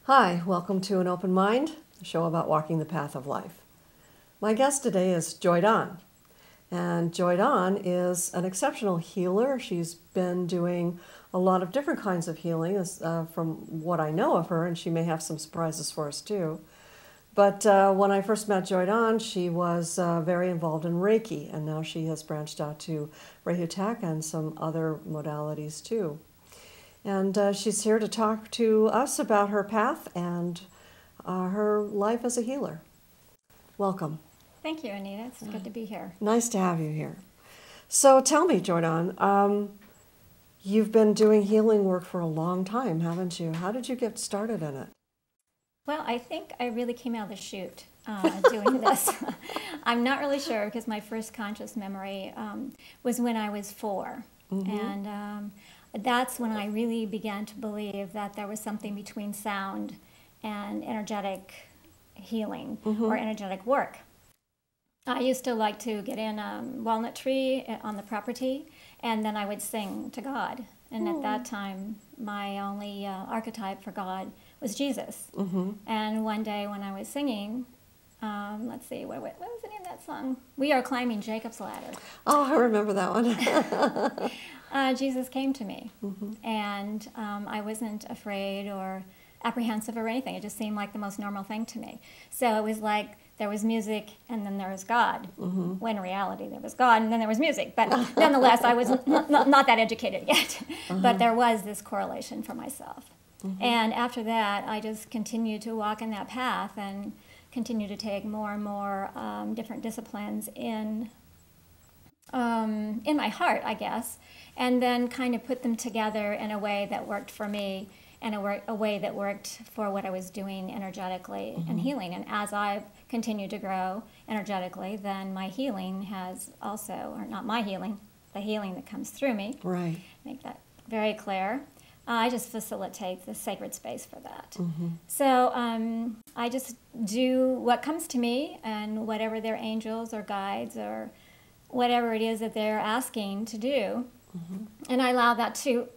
Hi, welcome to An Open Mind, a show about walking the path of life. My guest today is JoyDawn, and JoyDawn is an exceptional healer. She's been doing a lot of different kinds of healing from what I know of her, and she may have some surprises for us too. But when I first met JoyDawn, she was very involved in Reiki, and now she has branched out to Reiki and some other modalities too. And she's here to talk to us about her path and her life as a healer. Welcome. Thank you, Anita. It's good to be here. Nice to have you here. So tell me, JoyDawn, you've been doing healing work for a long time, haven't you? How did you get started in it? Well, I think I really came out of the chute doing this. I'm not really sure because my first conscious memory was when I was 4. Mm-hmm. And that's when I really began to believe that there was something between sound and energetic healing or energetic work. I used to like to get in a walnut tree on the property, and then I would sing to God. And at that time, my only archetype for God was Jesus. And one day when I was singing, let's see, what was the name of that song? We Are Climbing Jacob's Ladder. Oh, I remember that one. Jesus came to me, and I wasn't afraid or apprehensive or anything. It just seemed like the most normal thing to me. So it was like there was music and then there was God. When in reality there was God and then there was music. But nonetheless, I was not that educated yet. But there was this correlation for myself. And after that, I just continued to walk in that path and continue to take more and more different disciplines in my heart, I guess, and then kind of put them together in a way that worked for me and a way that worked for what I was doing energetically and healing. And as I've continued to grow energetically, then my healing has also, or not my healing, the healing that comes through me. Right. Make that very clear. I just facilitate the sacred space for that. So I just do what comes to me, and whatever their angels or guides or whatever it is that they're asking to do, and I allow that to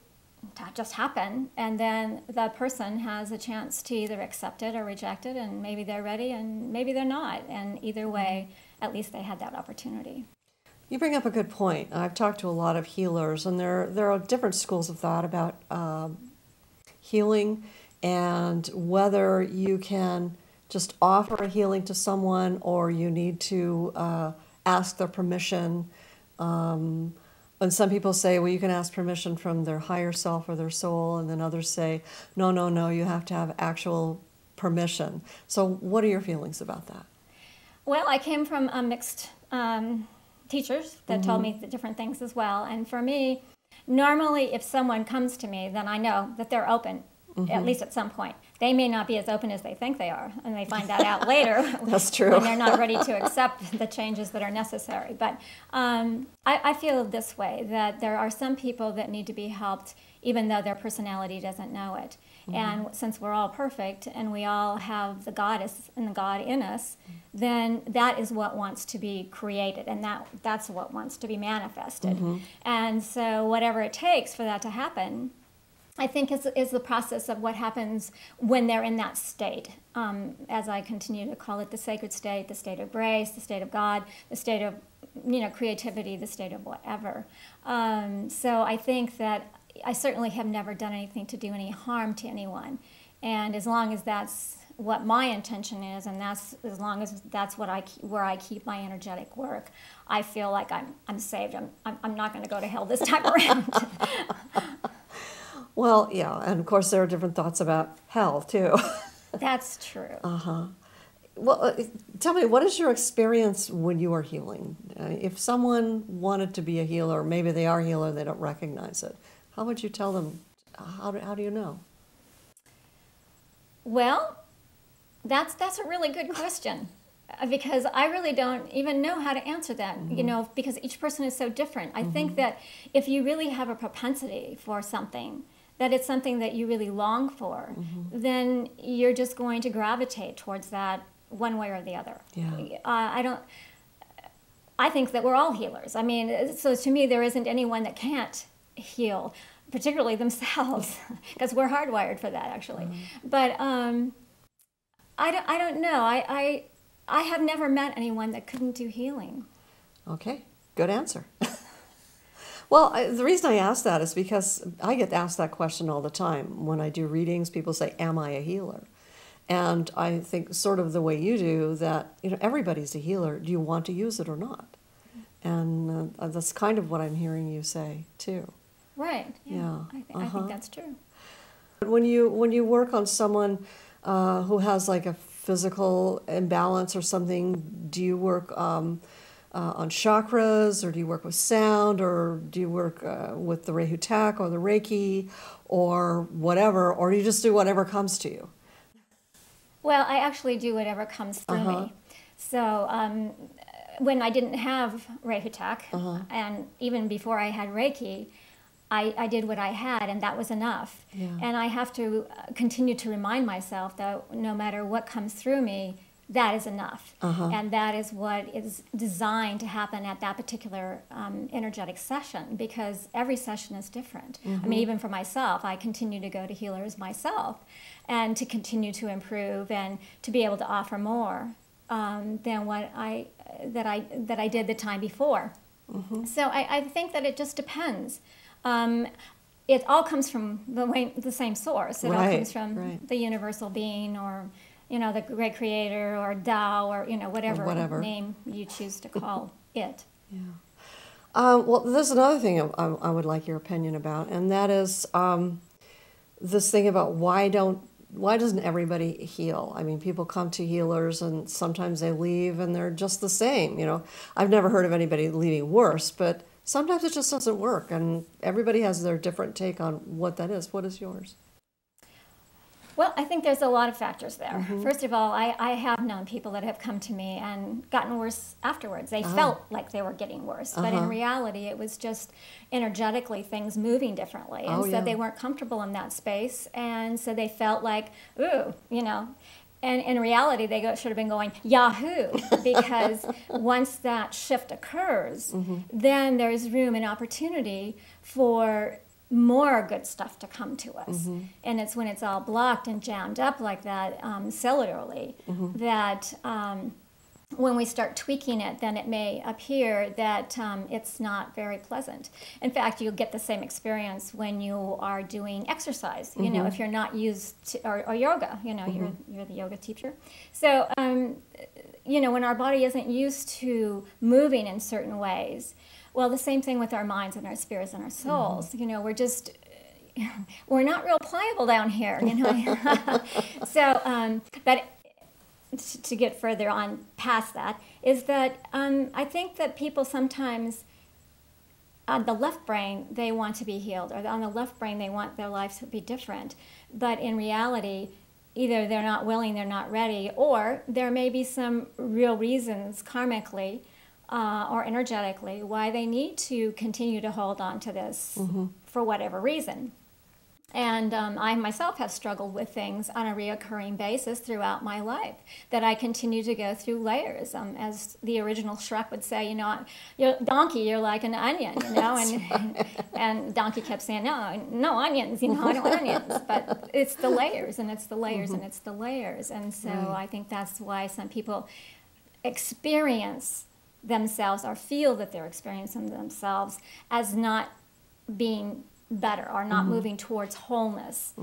just happen, and then the person has a chance to either accept it or reject it, and maybe they're ready and maybe they're not, and either way, at least they had that opportunity. You bring up a good point. I've talked to a lot of healers, and there are different schools of thought about healing and whether you can just offer a healing to someone or you need to ask their permission. And some people say, well, you can ask permission from their higher self or their soul, and then others say, no, no, no, you have to have actual permission. So what are your feelings about that? Well, I came from a mixed teachers that told me the different things as well. And for me, normally if someone comes to me, then I know that they're open, at least at some point. They may not be as open as they think they are, and they find that out later. That's true. When they're not ready to accept the changes that are necessary. But I feel this way, that there are some people that need to be helped even though their personality doesn't know it. And since we're all perfect and we all have the goddess and the God in us, then that is what wants to be created, and that's what wants to be manifested. And so whatever it takes for that to happen, I think is the process of what happens when they're in that state. As I continue to call it the sacred state, the state of grace, the state of God, the state of creativity, the state of whatever. So I think that I certainly have never done anything to do any harm to anyone. And as long as that's what my intention is, and as long as that's where I keep my energetic work, I feel like I'm saved. I'm not going to go to hell this time around. Well, yeah, and of course there are different thoughts about hell too. That's true. Well, tell me, what is your experience when you are healing? If someone wanted to be a healer, maybe they are a healer and they don't recognize it, how would you tell them? How do you know? Well, that's a really good question, because I really don't even know how to answer that, because each person is so different. I think that if you really have a propensity for something, that it's something that you really long for, then you're just going to gravitate towards that one way or the other. Yeah. I think that we're all healers. I mean, so to me, there isn't anyone that can't heal. particularly themselves, because we're hardwired for that, actually. But I don't know. I have never met anyone that couldn't do healing. Okay, good answer. Well, the reason I ask that is because I get asked that question all the time. When I do readings, people say, am I a healer? And I think sort of the way you do that, everybody's a healer. Do you want to use it or not? And that's kind of what I'm hearing you say, too. Right. Yeah. I think that's true. When you work on someone who has like a physical imbalance or something, do you work on chakras, or do you work with sound, or do you work with the Rehutak or the Reiki or whatever, or do you just do whatever comes to you? Well, I actually do whatever comes through me. So when I didn't have Rehutak, and even before I had Reiki, I did what I had, and that was enough. Yeah. And I have to continue to remind myself that no matter what comes through me, that is enough. And that is what is designed to happen at that particular energetic session, because every session is different. I mean, even for myself, I continue to go to healers myself, and to continue to improve and to be able to offer more than what I did the time before. So I think that it just depends. It all comes from the same source. It all comes from the universal being, or the great creator, or Tao, or whatever name you choose to call it. Yeah. Well, there's another thing I would like your opinion about, and that is this thing about why doesn't everybody heal? I mean, people come to healers and sometimes they leave and they're just the same. I've never heard of anybody leaving worse, but sometimes it just doesn't work, and everybody has their different take on what that is. What is yours? Well, I think there's a lot of factors there. First of all, I have known people that have come to me and gotten worse afterwards. They felt like they were getting worse, but in reality, it was just energetically things moving differently. And so they weren't comfortable in that space, and so they felt like, ooh, And in reality, they should have been going, Yahoo! Because once that shift occurs, then there's room and opportunity for more good stuff to come to us. And it's when it's all blocked and jammed up like that, cellularly, that when we start tweaking it, then it may appear that it's not very pleasant. In fact, you'll get the same experience when you are doing exercise. If you're not used to, or yoga, you're the yoga teacher. So, when our body isn't used to moving in certain ways, well, the same thing with our minds and our spirits and our souls. We're not real pliable down here. So, but to get further on past that, is that I think that people sometimes, on the left brain, they want to be healed, or on the left brain, they want their lives to be different. But in reality, either they're not willing, they're not ready, or there may be some real reasons karmically or energetically why they need to continue to hold on to this for whatever reason. And I myself have struggled with things on a reoccurring basis throughout my life, that I continue to go through layers. As the original Shrek would say, you're donkey, you're like an onion, and Donkey kept saying, no onions, I don't want onions. But it's the layers, and it's the layers, and it's the layers. And so I think that's why some people experience themselves, or feel that they're experiencing themselves as not being better, or not moving towards wholeness,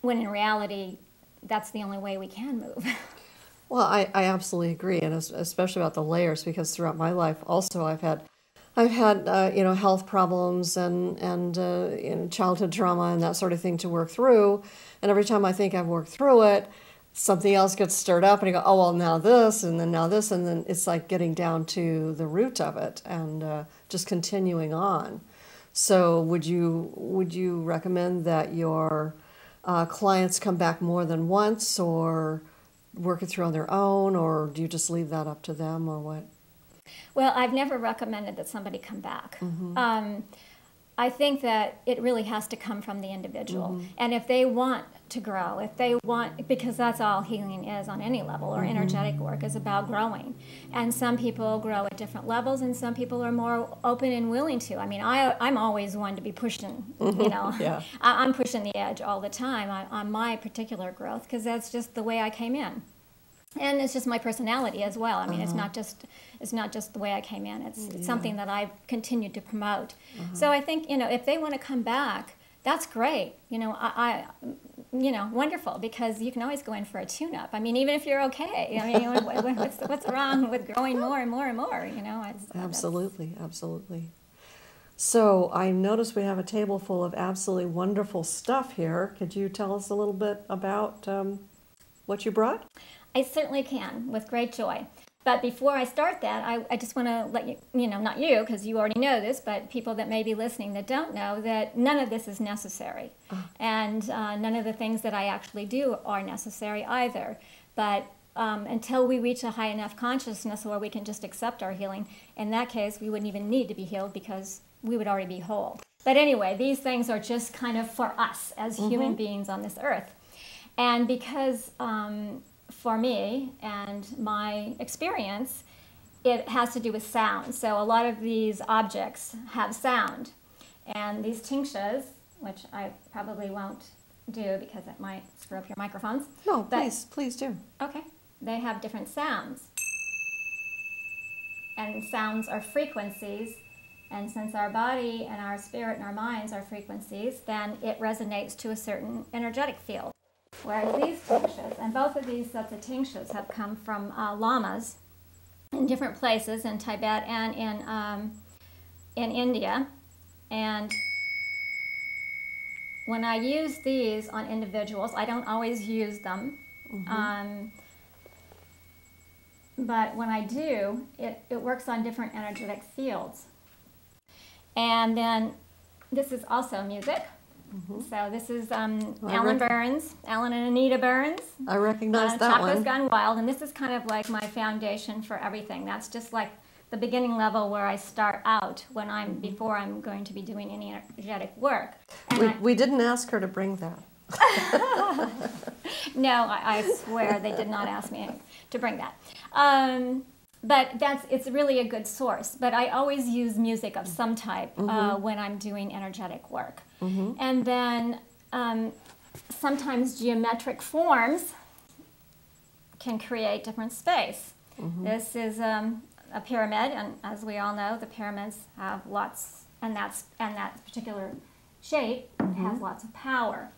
when in reality, that's the only way we can move. Well, I absolutely agree, and especially about the layers, because throughout my life also I've had health problems and childhood trauma and that sort of thing to work through, and every time I think I've worked through it, something else gets stirred up, and you go, oh, well, now this, and then now this, and then it's like getting down to the root of it and just continuing on. So would you recommend that your clients come back more than once, or work it through on their own, or do you just leave that up to them, or what? Well, I've never recommended that somebody come back. I think that it really has to come from the individual. And if they want to grow, if they want, because that's all healing is on any level, or energetic work is about growing. And some people grow at different levels, and some people are more open and willing to. I mean, I'm always one to be pushing, you know. Yeah. I'm pushing the edge all the time on my particular growth, because that's just the way I came in. And it's just my personality as well. I mean, it's not just the way I came in. It's something that I've continued to promote. So I think, you know, if they want to come back, that's great. You know, you know, wonderful, because you can always go in for a tune-up. I mean, even if you're okay. I mean, what's wrong with growing more and more and more? You know, Absolutely, absolutely. So I noticed we have a table full of absolutely wonderful stuff here. Could you tell us a little bit about what you brought? I certainly can, with great joy. But before I start that, I just want to let you, you know, not you, because you already know this, but people that may be listening that don't know, that none of this is necessary. And none of the things that I actually do are necessary either. But until we reach a high enough consciousness where we can just accept our healing, in that case, we wouldn't even need to be healed, because we would already be whole. But anyway, these things are just kind of for us as human beings on this earth. And because for me and my experience, it has to do with sound. So a lot of these objects have sound. And these tinctures, which I probably won't do because it might screw up your microphones. No, please do. Okay. They have different sounds. And sounds are frequencies. And since our body and our spirit and our minds are frequencies, then it resonates to a certain energetic field. Whereas these tinctures, and both of these sets of tinctures have come from lamas in different places in Tibet and in India. And when I use these on individuals, I don't always use them. But when I do, it works on different energetic fields. And then this is also music. So this is Alan Burns, Alan and Anita Burns. I recognize that Chakras one. Gone Wild, and this is kind of like my foundation for everything. That's just like the beginning level where I start out when before I'm going to be doing any energetic work. And We didn't ask her to bring that. No, I swear they did not ask me to bring that. But it's really a good source. But I always use music of some type when I'm doing energetic work. And then sometimes geometric forms can create different space. This is a pyramid, and as we all know, the pyramids have lots, and that particular shape has lots of power.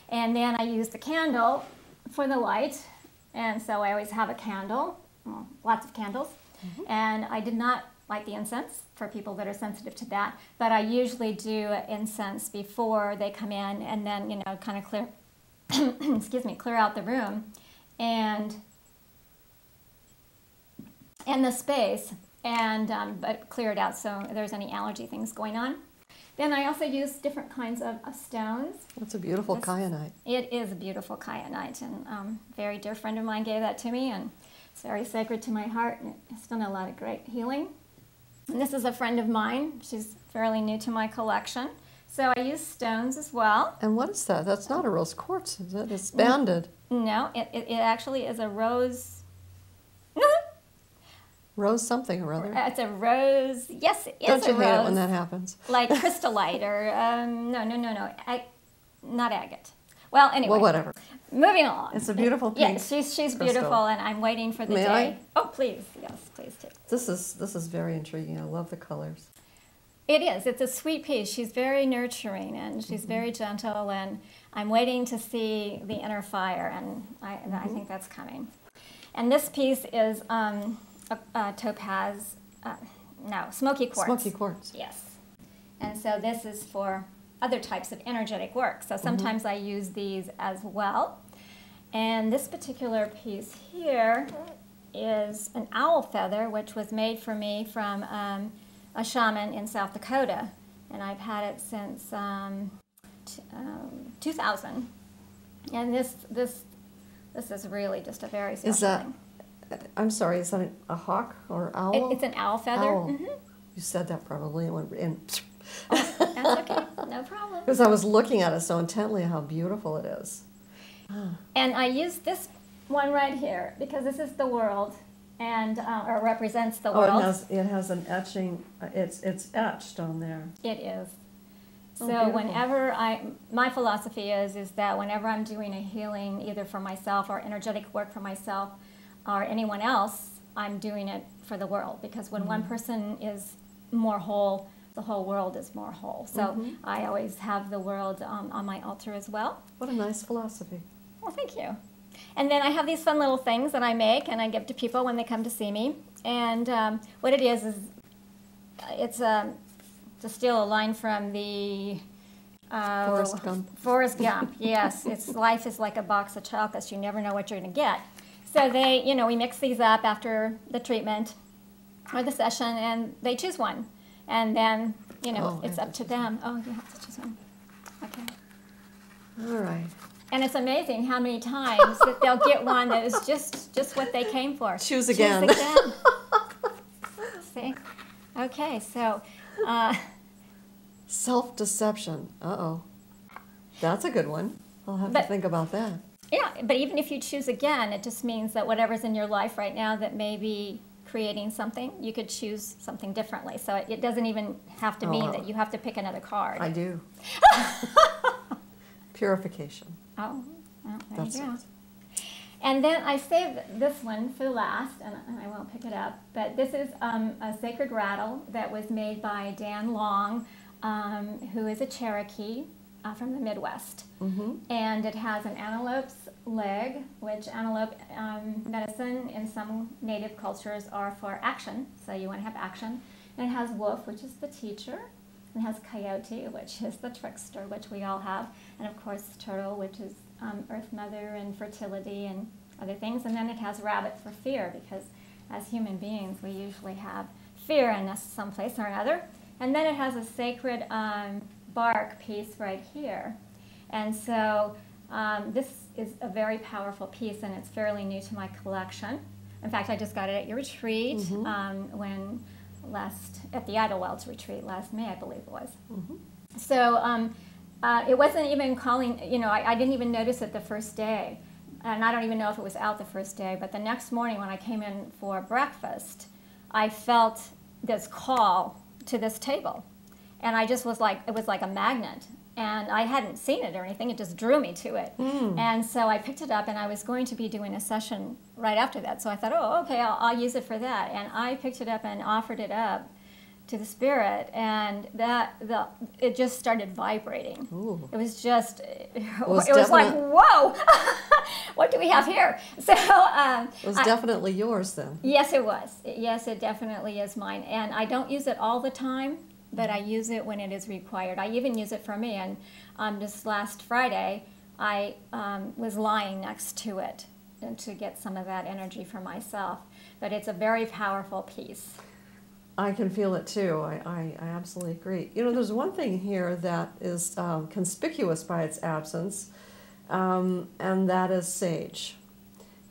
And then I use the candle for the light, and so I always have a candle. Well, lots of candles, and I did not light the incense for people that are sensitive to that, but I usually do incense before they come in, and then, you know, kind of clear, excuse me, clear out the room and the space, and but clear it out so if there's any allergy things going on. Then I also use different kinds of stones. That's a beautiful kyanite. It is a beautiful kyanite, and a very dear friend of mine gave that to me, and it's very sacred to my heart, and it's done a lot of great healing. And this is a friend of mine. She's fairly new to my collection. So I use stones as well. And what is that? That's not a rose quartz, is it? It's banded. No, it actually is a rose. Rose something or other. It's a rose. Yes, it is Don't you a rose. hate it when that happens? Like crystallite or, no. Not agate. Well, anyway. Well, whatever. Moving along. It's a beautiful pink Yeah, she's crystal. beautiful, and I'm waiting for the May day. I? Oh, please. Yes, please do. This is very intriguing. I love the colors. It is. It's a sweet piece. She's very nurturing, and she's very gentle, and I'm waiting to see the inner fire, and I think that's coming. And this piece is a topaz, smoky quartz. Smoky quartz. Yes. And so this is for other types of energetic work. So sometimes I use these as well. And this particular piece here is an owl feather, which was made for me from a shaman in South Dakota. And I've had it since 2000. And this is really just a very special thing. I'm sorry, is that a hawk or owl? It's an owl feather. Owl. You said that probably. And That's okay, no problem. Because I was looking at it so intently, how beautiful it is. And I use this one right here because this is the world, and or represents the world. It has an etching. It's etched on there. It is. Oh, So beautiful. whenever my philosophy is that whenever I'm doing a healing, either for myself or energetic work for myself or anyone else, I'm doing it for the world. Because when one person is more whole, the whole world is more whole. So I always have the world on my altar as well. What a nice philosophy. Well, thank you. And then I have these fun little things that I make and I give to people when they come to see me. And what it is it's to steal a line from the Forrest Gump. Forrest Gump, yes. It's life is like a box of chocolates. You never know what you're going to get. So we mix these up after the treatment or the session, and they choose one. And then, it's up to them. Oh, you have to choose one. Okay. All right. And it's amazing how many times that they'll get one that is just what they came for. Choose again. Choose again. See? Okay, so... Self-deception. Uh-oh. That's a good one. I'll have to think about that. Yeah, but even if you choose again, it just means that whatever's in your life right now that may be creating something, you could choose something differently. So it doesn't even have to mean that you have to pick another card. I do. Purification. Oh, well, there That's you go. it. And then I saved this one for last, and I won't pick it up, but this is a sacred rattle that was made by Dan Long, who is a Cherokee from the Midwest. And it has an antelope's leg, which antelope medicine in some native cultures are for action, so you want to have action. And it has wolf, which is the teacher. It has coyote, which is the trickster, which we all have. And of course, turtle, which is Earth Mother and fertility and other things. And then it has rabbit for fear, because as human beings, we usually have fear in us someplace or another. And then it has a sacred bark piece right here. And so this is a very powerful piece, and it's fairly new to my collection. In fact, I just got it at your retreat at the Idlewild retreat last May, I believe it was. So it wasn't even calling, I didn't even notice it the first day. And I don't even know if it was out the first day, but the next morning when I came in for breakfast, I felt this call to this table. And I just was like, it was like a magnet. And I hadn't seen it or anything, it just drew me to it. And so I picked it up, and I was going to be doing a session right after that. So I thought, oh, okay, I'll use it for that. And I picked it up and offered it up to the spirit, and it just started vibrating. Ooh. It was just, it was like, whoa, what do we have here? So it was definitely yours then. Yes, it was. Yes, it definitely is mine. And I don't use it all the time, but I use it when it is required. I even use it for me. And just last Friday, I was lying next to it to get some of that energy for myself. But it's a very powerful piece. I can feel it too. I absolutely agree. There's one thing here that is conspicuous by its absence, and that is sage.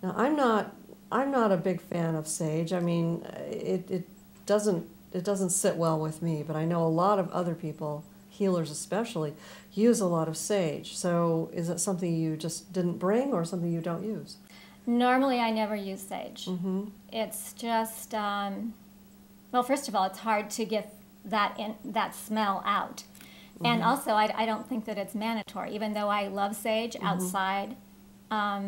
Now, I'm not a big fan of sage. I mean, it doesn't sit well with me, but I know a lot of other people, healers especially, use a lot of sage. So is it something you just didn't bring, or something you don't use? Normally, I never use sage. It's just, well, first of all, it's hard to get that smell out. And also, I don't think that it's mandatory, even though I love sage outside. I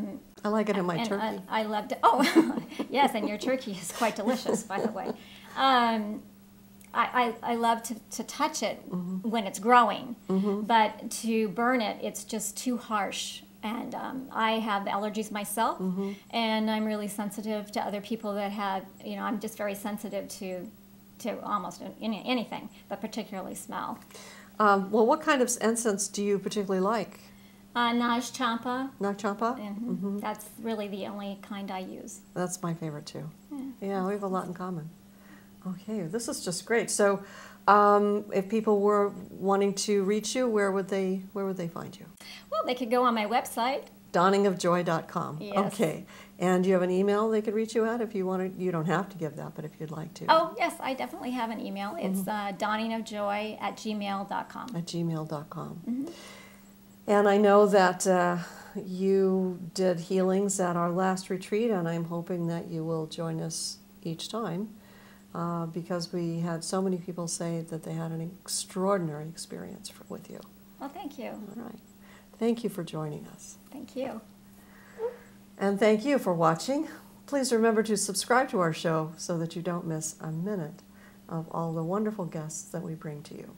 like it in my turkey. I loved it. Oh, yes, and your turkey is quite delicious, by the way. I love to touch it when it's growing, but to burn it, it's just too harsh. And I have allergies myself, and I'm really sensitive to other people that have, I'm just very sensitive to almost anything, but particularly smell. Well, what kind of incense do you particularly like? Naj Champa. Nag Champa? That's really the only kind I use. That's my favorite too. Yeah, we have a lot in common. Okay, this is just great. So, if people were wanting to reach you, where would they find you? Well, they could go on my website. dawningofjoy.com. Yes. Okay. And do you have an email they could reach you at if you want to? You don't have to give that, but if you'd like to. Oh, yes, I definitely have an email. It's dawningofjoy@gmail.com. At gmail.com. Mm-hmm. And I know that you did healings at our last retreat, and I'm hoping that you will join us each time because we had so many people say that they had an extraordinary experience with you. Well, thank you. All right. Thank you for joining us. Thank you. And thank you for watching. Please remember to subscribe to our show so that you don't miss a minute of all the wonderful guests that we bring to you.